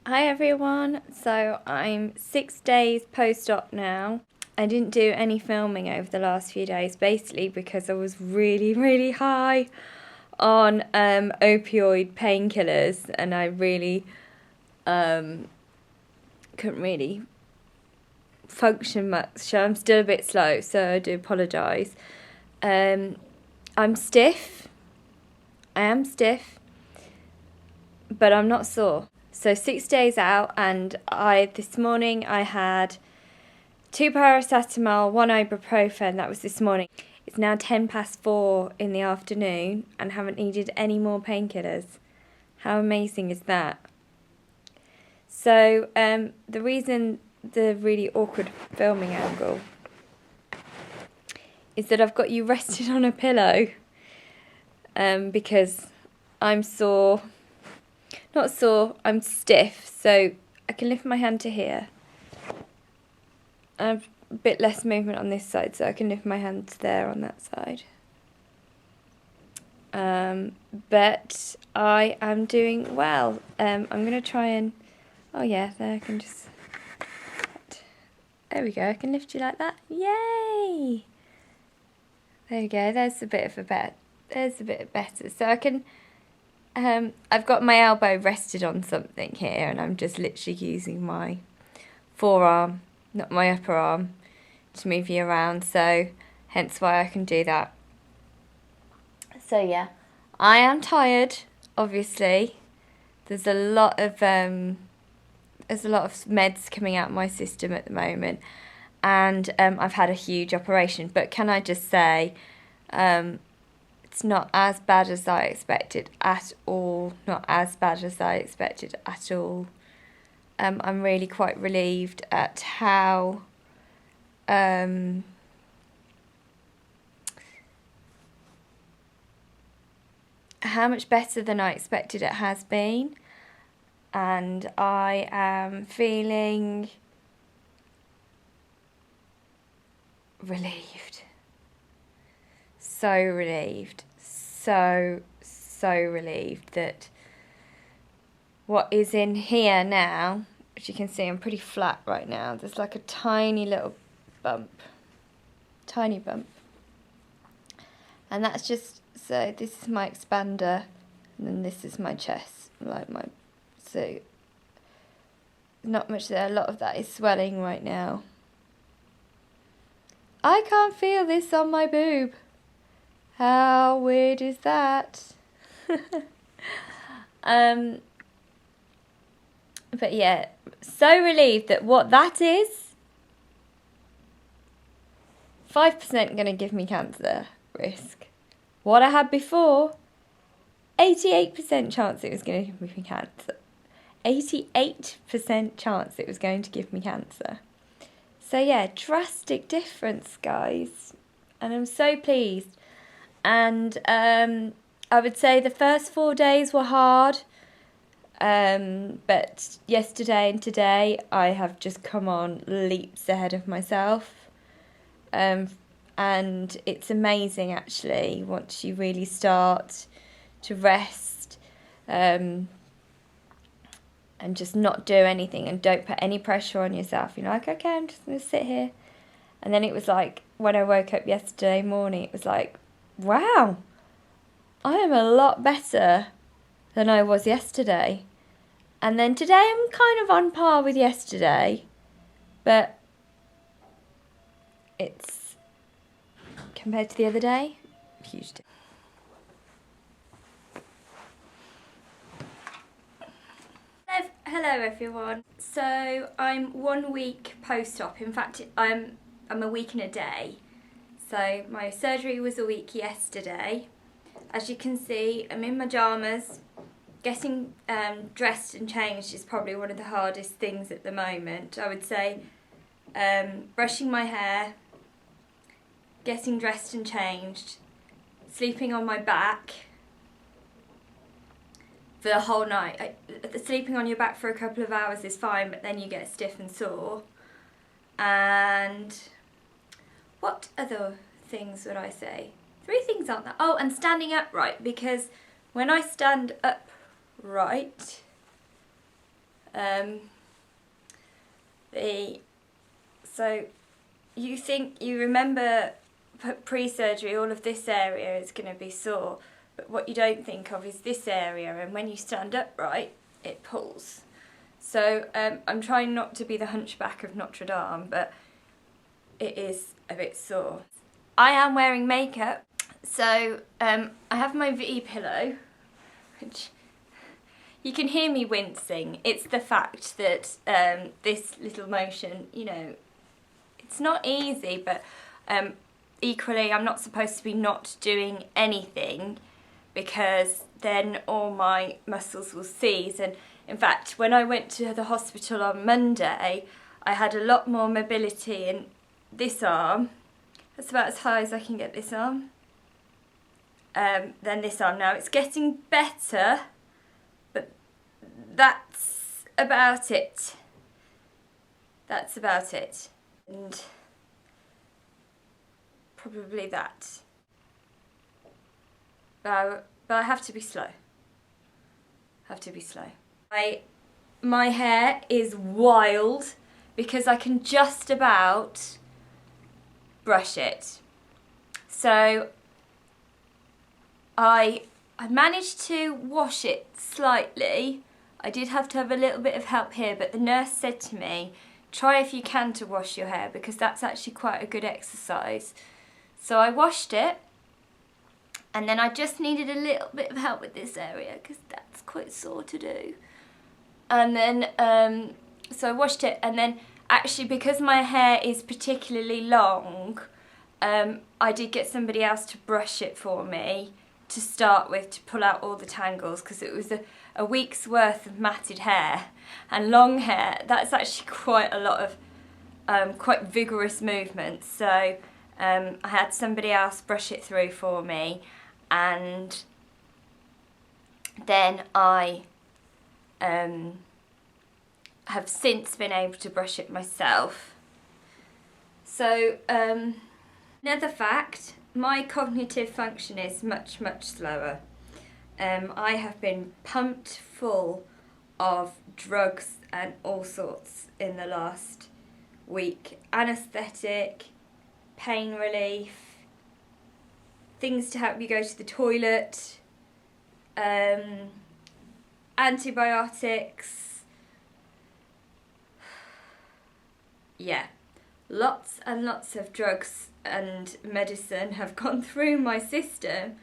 Hi everyone, so I'm 6 days post-op now. I didn't do any filming over the last few days, basically because I was really high on opioid painkillers, and I really couldn't really function much, so I'm still a bit slow, so I do apologise. I'm stiff, I am stiff, but I'm not sore. So 6 days out, and this morning I had 2 paracetamol, 1 ibuprofen. That was this morning. It's now 4:10 in the afternoon and haven't needed any more painkillers. How amazing is that? So the reason the really awkward filming angle is that I've got you rested on a pillow because I'm sore. Not sore, I'm stiff, so I can lift my hand to here. I have a bit less movement on this side, so I can lift my hand to there on that side. But I am doing well. I'm going to try and... Oh yeah, there I can just... There we go, I can lift you like that. Yay! There we go, there's a bit better. So I can... I've got my elbow rested on something here, and I'm just literally using my forearm, not my upper arm, to move you around, so hence why I can do that. So yeah, I am tired, obviously. There's a lot of meds coming out of my system at the moment, and I've had a huge operation, but can I just say, it's not as bad as I expected at all. Not as bad as I expected at all. I'm really quite relieved at how much better than I expected it has been, and I am feeling relieved. So relieved. So relieved that what is in here now, as you can see, I'm pretty flat right now. There's like a tiny little bump. Tiny bump. And that's just, so this is my expander, and then this is my chest, so not much there. A lot of that is swelling right now. I can't feel this on my boob. How weird is that? But yeah, so relieved that what that is, 5% going to give me cancer risk. What I had before, 88% chance it was going to give me cancer. 88% chance it was going to give me cancer. So yeah, drastic difference, guys. And I'm so pleased. And I would say the first 4 days were hard. But yesterday and today I have just come on leaps ahead of myself. And it's amazing, actually, once you really start to rest and just not do anything and don't put any pressure on yourself. You're like, okay, I'm just going to sit here. And then it was like, when I woke up yesterday morning, it was like, wow, I am a lot better than I was yesterday. And then today I'm kind of on par with yesterday, but it's, compared to the other day, huge difference. Hello everyone. So I'm 1 week post-op. In fact, I'm a week and a day. So my surgery was a week yesterday. As you can see, I'm in my pyjamas. Getting dressed and changed is probably one of the hardest things at the moment. I would say brushing my hair, getting dressed and changed, sleeping on my back for the whole night. Sleeping on your back for a couple of hours is fine, but then you get stiff and sore. And what other things would I say? 3 things, aren't there? Oh, and standing upright, because when I stand upright, So you remember pre-surgery, all of this area is going to be sore, but what you don't think of is this area, and when you stand upright, it pulls. So I'm trying not to be the hunchback of Notre Dame, but it is a bit sore. I am wearing makeup, so I have my V pillow, which you can hear me wincing. It's the fact that this little motion, you know, it's not easy, but equally I'm not supposed to be not doing anything, because then all my muscles will seize. And in fact, when I went to the hospital on Monday, I had a lot more mobility in this arm. That's about as high as I can get this arm. Than this arm. Now it's getting better, but that's about it. That's about it. And probably that. But I have to be slow. My hair is wild because I can just about brush it. So I managed to wash it slightly. I did have to have a little bit of help here, but the nurse said to me, try if you can to wash your hair, because that's actually quite a good exercise. So I washed it, and then I just needed a little bit of help with this area because that's quite sore to do. And then, so I washed it, and then actually because my hair is particularly long, I did get somebody else to brush it for me to start with, to pull out all the tangles, because it was a week's worth of matted hair, and long hair, that's actually quite a lot of quite vigorous movements. So I had somebody else brush it through for me, and then I have since been able to brush it myself. So another fact, my cognitive function is much, much slower. I have been pumped full of drugs and all sorts in the last week. Anaesthetic, pain relief, things to help you go to the toilet, antibiotics. Yeah, lots and lots of drugs and medicine have gone through my system,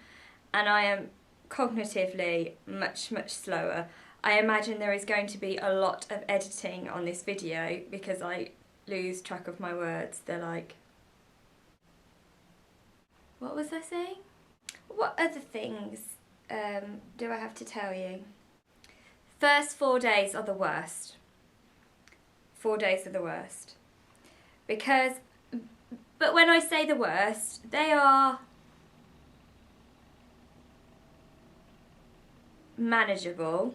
and I am cognitively much, much slower. I imagine there is going to be a lot of editing on this video because I lose track of my words. They're like... What was I saying? What other things do I have to tell you? First 4 days are the worst. 4 days are the worst. But when I say the worst, they are manageable.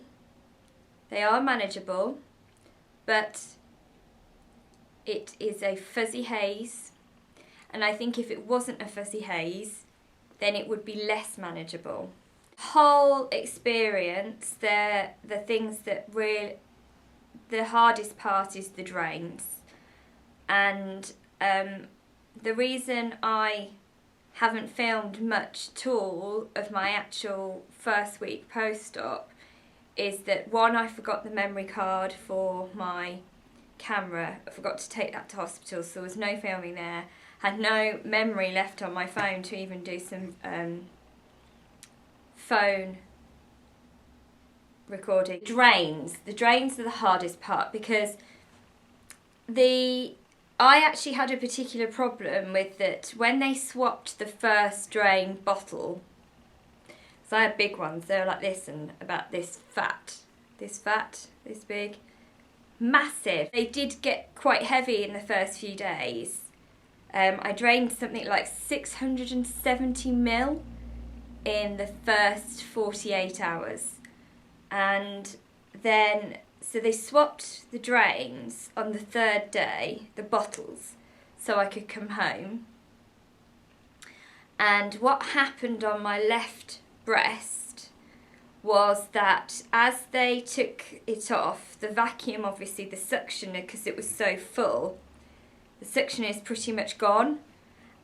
They are manageable, but it is a fuzzy haze. And I think if it wasn't a fuzzy haze, then it would be less manageable. Whole experience, the things that really, the hardest part is the drains. And the reason I haven't filmed much at all of my actual first week post-op is that, one, I forgot the memory card for my camera. I forgot to take that to hospital, so there was no filming there. Had no memory left on my phone to even do some phone recording. The drains are the hardest part, because I actually had a particular problem with that when they swapped the first drain bottle. So I had big ones, they were like this and about this big, massive. They did get quite heavy in the first few days. I drained something like 670 ml in the first 48 hours. And then, so they swapped the drains on the third day, the bottles, so I could come home. And what happened on my left breast was that as they took it off, the vacuum, obviously the suctioner, because it was so full, the suction is pretty much gone.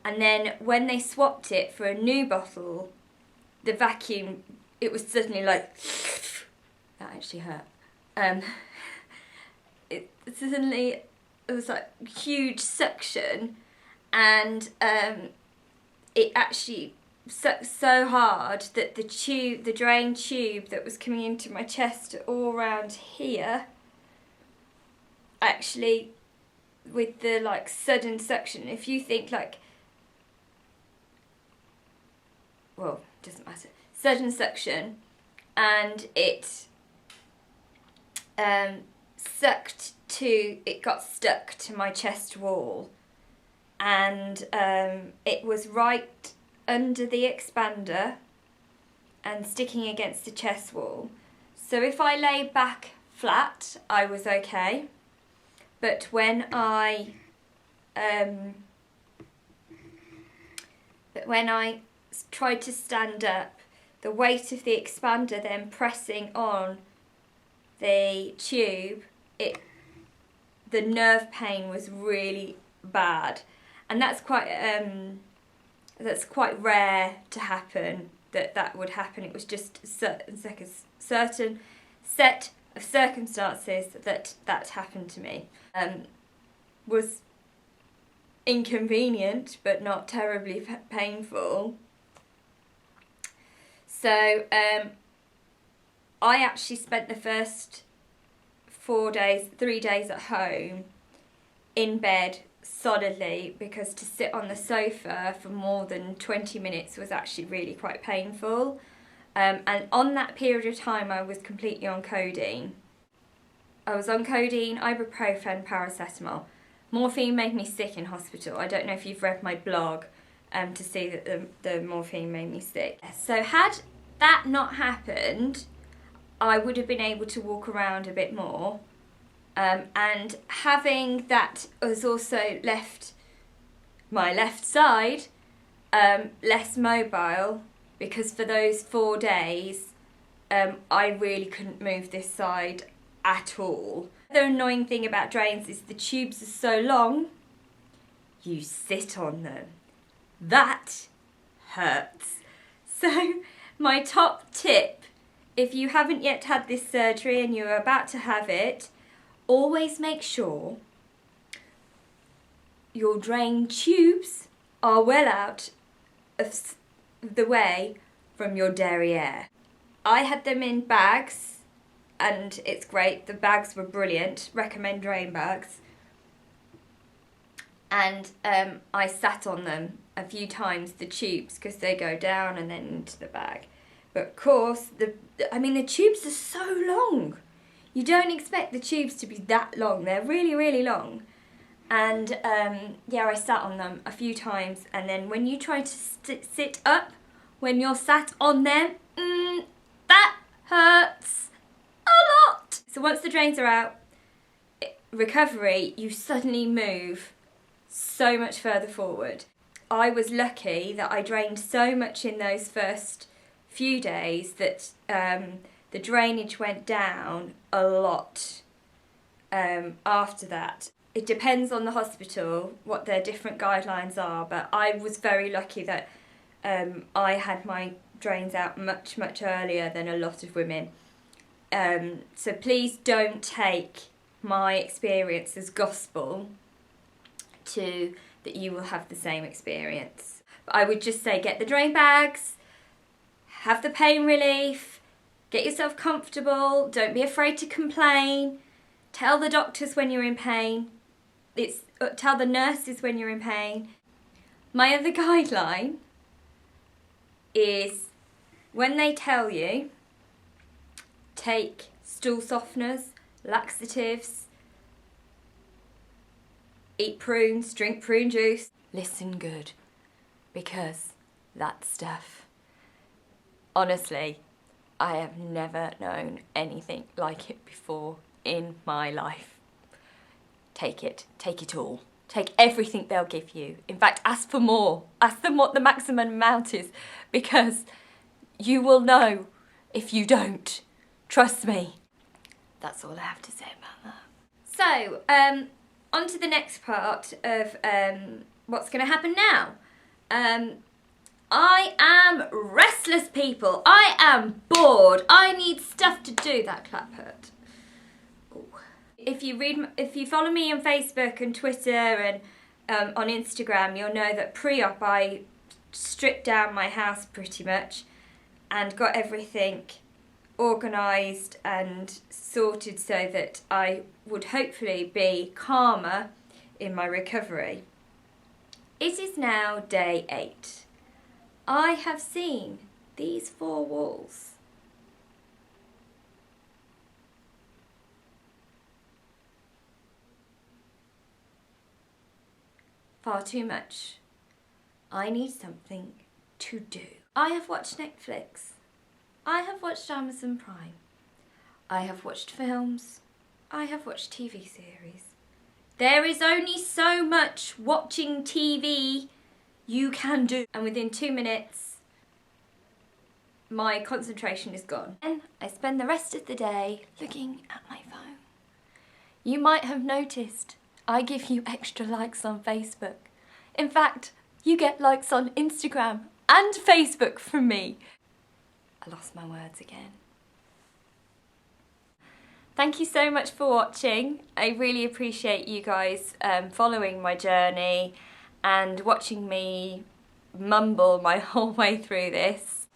And then when they swapped it for a new bottle, the vacuum, it was suddenly like, that actually hurt. It was like huge suction, and it actually sucked so hard that the drain tube that was coming into my chest all around here, actually, with the like sudden suction, if you think like, well, doesn't matter, sudden suction, and it it got stuck to my chest wall, and it was right under the expander and sticking against the chest wall. So if I lay back flat, I was okay. But when I tried to stand up, the weight of the expander then pressing on the tube, the nerve pain was really bad, and that's quite rare to happen. That would happen. It was just a certain set of circumstances that happened to me. Was inconvenient, but not terribly painful. So I actually spent the first 3 days at home in bed solidly, because to sit on the sofa for more than 20 minutes was actually really quite painful. And on that period of time I was completely on codeine. I was on codeine, ibuprofen, paracetamol. Morphine made me sick in hospital. I don't know if you've read my blog to see that the morphine made me sick. So had that not happened, I would have been able to walk around a bit more. And having that has also left my left side less mobile, because for those 4 days I really couldn't move this side at all. The annoying thing about drains is the tubes are so long, you sit on them. That hurts. So my top tip, if you haven't yet had this surgery and you're about to have it, always make sure your drain tubes are well out of the way from your derriere. I had them in bags, and it's great. The bags were brilliant. Recommend drain bags. And I sat on them a few times, the tubes, because they go down and then into the bag. But of course, the tubes are so long. You don't expect the tubes to be that long. They're really, really long. And yeah, I sat on them a few times, and then when you try to sit up, when you're sat on them, that hurts a lot. So once the drains are out, recovery, you suddenly move so much further forward. I was lucky that I drained so much in those first few days that the drainage went down a lot after that. It depends on the hospital what their different guidelines are, but I was very lucky that I had my drains out much, much earlier than a lot of women. So please don't take my experience as gospel that you will have the same experience. But I would just say, get the drain bags, have the pain relief, get yourself comfortable, don't be afraid to complain, tell the doctors when you're in pain, tell the nurses when you're in pain. My other guideline is, when they tell you, take stool softeners, laxatives, eat prunes, drink prune juice. Listen good, because that stuff, honestly, I have never known anything like it before in my life. Take it all. Take everything they'll give you. In fact, ask for more. Ask them what the maximum amount is, because you will know if you don't. Trust me. That's all I have to say about that. So, on to the next part of what's going to happen now. I am restless, people. I am bored. I need stuff to do. That clap hurt. Ooh. If you follow me on Facebook and Twitter and on Instagram, you'll know that pre-op I stripped down my house pretty much and got everything organised and sorted so that I would hopefully be calmer in my recovery. It is now day 8. I have seen these 4 walls. Far too much. I need something to do. I have watched Netflix. I have watched Amazon Prime. I have watched films. I have watched TV series. There is only so much watching TV you can do. And within 2 minutes, my concentration is gone. And I spend the rest of the day looking at my phone. You might have noticed I give you extra likes on Facebook. In fact, you get likes on Instagram and Facebook from me. I lost my words again. Thank you so much for watching. I really appreciate you guys following my journey and watching me mumble my whole way through this.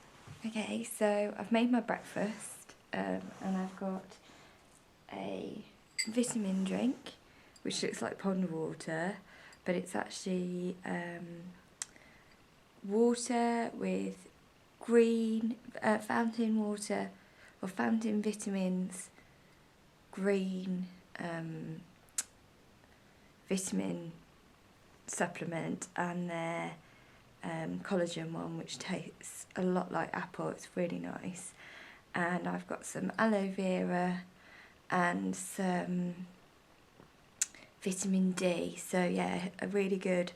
Okay, so I've made my breakfast and I've got a vitamin drink which looks like pond water, but it's actually water with green fountain water or fountain vitamins, green vitamin supplement, and their collagen one, which tastes a lot like apple. It's really nice. And I've got some aloe vera and some vitamin D. So yeah, a really good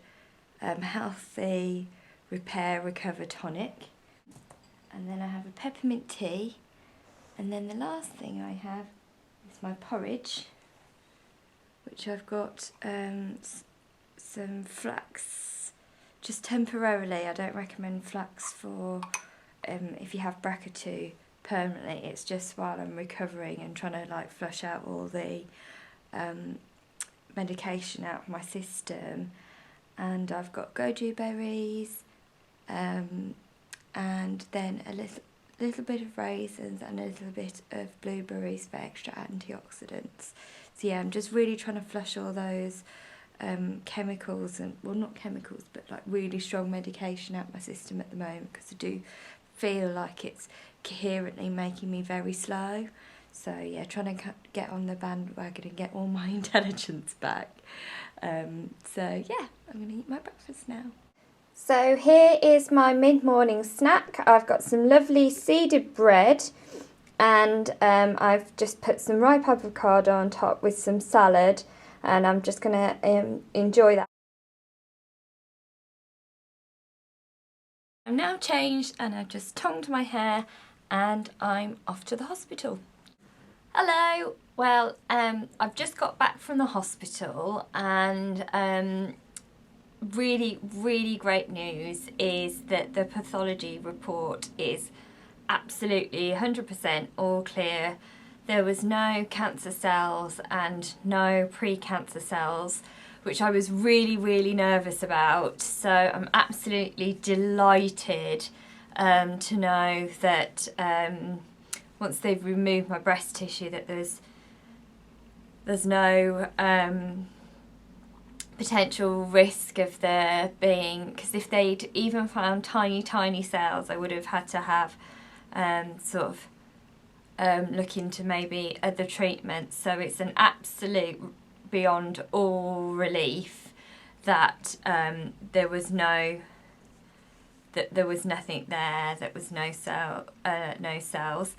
healthy repair recover tonic. And then I have a peppermint tea, and then the last thing I have is my porridge, which I've got some flax, just temporarily. I don't recommend flax for if you have BRCA2 permanently. It's just while I'm recovering and trying to like flush out all the medication out of my system. And I've got goju berries, and then a little bit of raisins and a little bit of blueberries for extra antioxidants. So yeah, I'm just really trying to flush all those chemicals, and well, not chemicals, but like really strong medication out of my system at the moment, because I do feel like it's coherently making me very slow. So yeah, trying to get on the bandwagon and get all my intelligence back. So yeah, I'm going to eat my breakfast now. So here is my mid-morning snack. I've got some lovely seeded bread, and I've just put some ripe avocado on top with some salad, and I'm just going to enjoy that. I'm now changed and I've just tongued my hair and I'm off to the hospital. Hello! Well, I've just got back from the hospital, and really, really great news is that the pathology report is absolutely 100% all clear. There was no cancer cells and no pre-cancer cells, which I was really, really nervous about. So I'm absolutely delighted to know that once they've removed my breast tissue, that there's no potential risk of there being, because if they'd even found tiny cells, I would have had to have look into maybe other treatments. So it's an absolute beyond all relief that there was nothing there, that was no cells.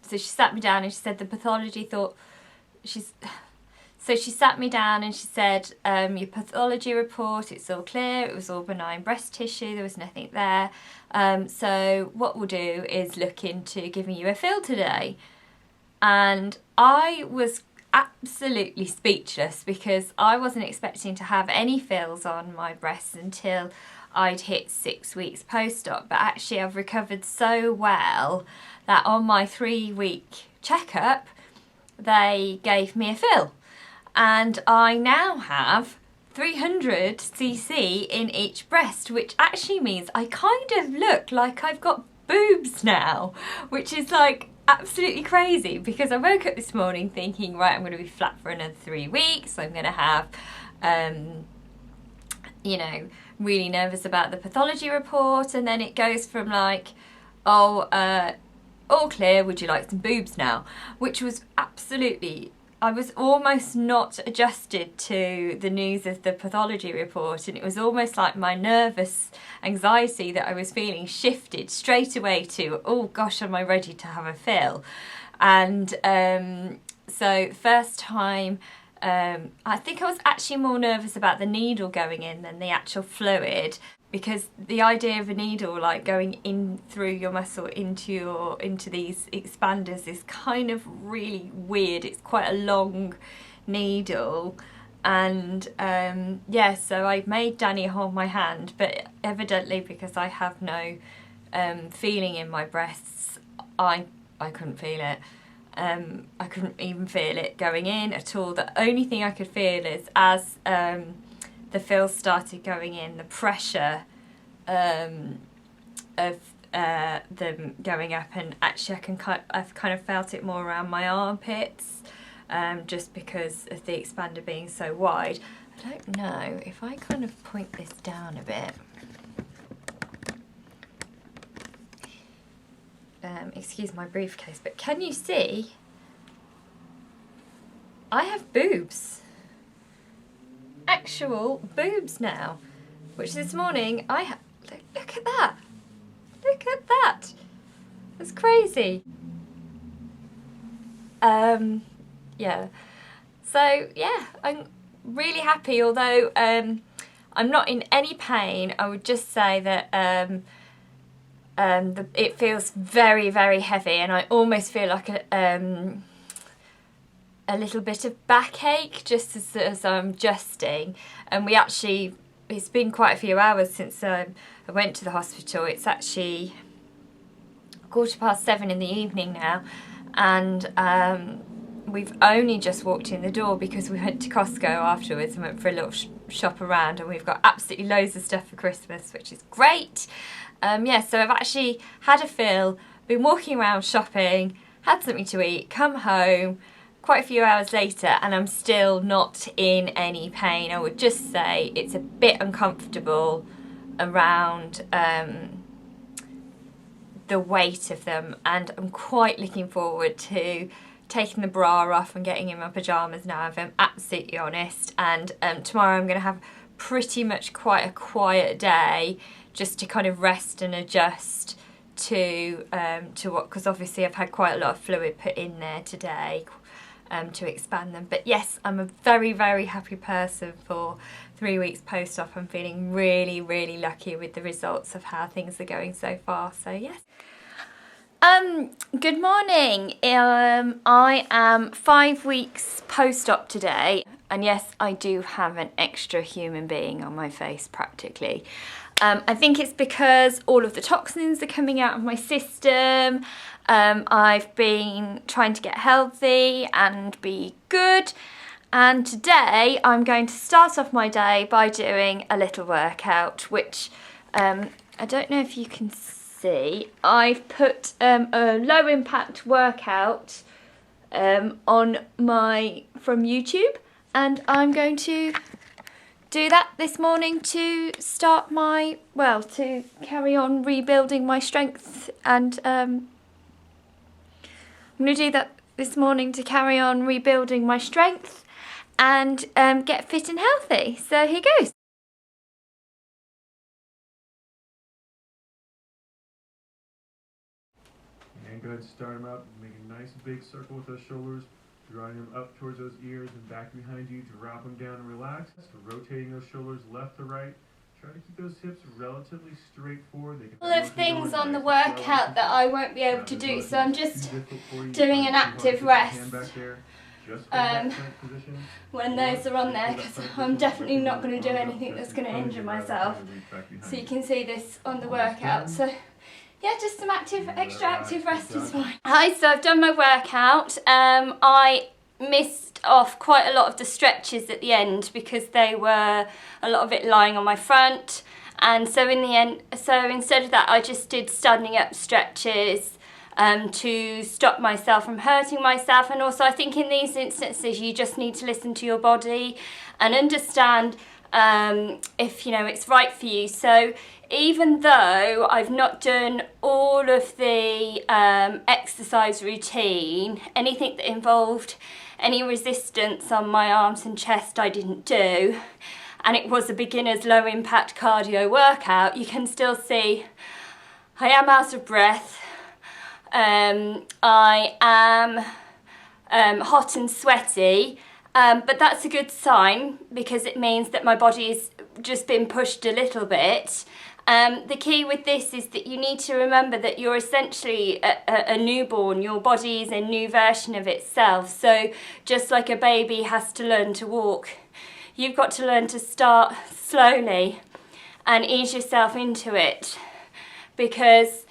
So she sat me down and she said the pathology thought, she's So she sat me down and she said, your pathology report, it's all clear, it was all benign breast tissue, there was nothing there. So what we'll do is look into giving you a fill today. And I was absolutely speechless because I wasn't expecting to have any fills on my breasts until I'd hit 6 weeks post-op. But actually I've recovered so well that on my 3-week checkup, they gave me a fill. And I now have 300cc in each breast, which actually means I kind of look like I've got boobs now, which is like absolutely crazy, because I woke up this morning thinking, right, I'm going to be flat for another 3 weeks. I'm going to have, you know, really nervous about the pathology report, and then it goes from like, oh, all clear, would you like some boobs now? Which was absolutely, I was almost not adjusted to the news of the pathology report, and it was almost like my nervous anxiety that I was feeling shifted straight away to, oh gosh, am I ready to have a fill? And so first time, I think I was actually more nervous about the needle going in than the actual fluid, because the idea of a needle like going in through your muscle into these expanders is kind of really weird. It's quite a long needle, and yeah, so I made Danny hold my hand, but evidently because I have no feeling in my breasts, I couldn't feel it. I couldn't even feel it going in at all. The only thing I could feel is as the fills started going in, the pressure of them going up, and actually I've kind of felt it more around my armpits, just because of the expander being so wide. I don't know if I kind of point this down a bit. Excuse my briefcase, but can you see? I have boobs. Actual boobs now, which this morning I had. Look at that. Look at that. That's crazy. Yeah. So yeah, I'm really happy. Although I'm not in any pain, I would just say that it feels very, very heavy, and I almost feel like a little bit of backache just as I'm adjusting. And we actually, it's been quite a few hours since I went to the hospital. It's actually 7:15 in the evening now, and we've only just walked in the door because we went to Costco afterwards and went for a little shop around, and we've got absolutely loads of stuff for Christmas, which is great. Yeah, so I've actually had a fill, been walking around shopping, had something to eat, come home quite a few hours later, and I'm still not in any pain. I would just say it's a bit uncomfortable around the weight of them, and I'm quite looking forward to taking the bra off and getting in my pyjamas now, if I'm absolutely honest. And tomorrow I'm going to have pretty much quite a quiet day, just to kind of rest and adjust to what, because obviously I've had quite a lot of fluid put in there today to expand them. But yes, I'm a very, very happy person for 3 weeks post-op. I'm feeling really, really lucky with the results of how things are going so far. So yes. Good morning. I am 5 weeks post-op today, and yes, I do have an extra human being on my face practically. I think it's because all of the toxins are coming out of my system. I've been trying to get healthy and be good, and today I'm going to start off my day by doing a little workout, which I don't know if you can see. I've put a low impact workout on from YouTube, and I'm going to do that this morning to start to carry on rebuilding my strength. And I'm going to do that this morning to carry on rebuilding my strength and get fit and healthy. So here goes. And go ahead and start them up. Make a nice big circle with those shoulders. Drawing them up towards those ears and back behind you. Drop them down and relax. Rotating those shoulders left to right. Try to keep those hips relatively straight forward. All of things on the workout that I won't be able to do, so I'm just doing an active rest when those are on there, because I'm definitely not going to do anything that's going to injure myself. So you can see this on the workout. So yeah, just some extra active rest is fine. Hi, so I've done my workout. I missed off quite a lot of the stretches at the end because they were a lot of it lying on my front, and so in the end, instead of that, I just did standing up stretches to stop myself from hurting myself. And also I think in these instances you just need to listen to your body and understand if it's right for you. So even though I've not done all of the exercise routine, anything that involved any resistance on my arms and chest I didn't do, and it was a beginner's low impact cardio workout, you can still see I am out of breath. I am hot and sweaty, but that's a good sign because it means that my body's just been pushed a little bit. The key with this is that you need to remember that you're essentially a newborn. Your body is a new version of itself. So just like a baby has to learn to walk, you've got to learn to start slowly and ease yourself into it, because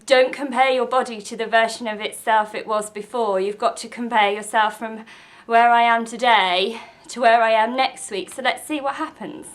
don't compare your body to the version of itself it was before. You've got to compare yourself from where I am today to where I am next week. So let's see what happens.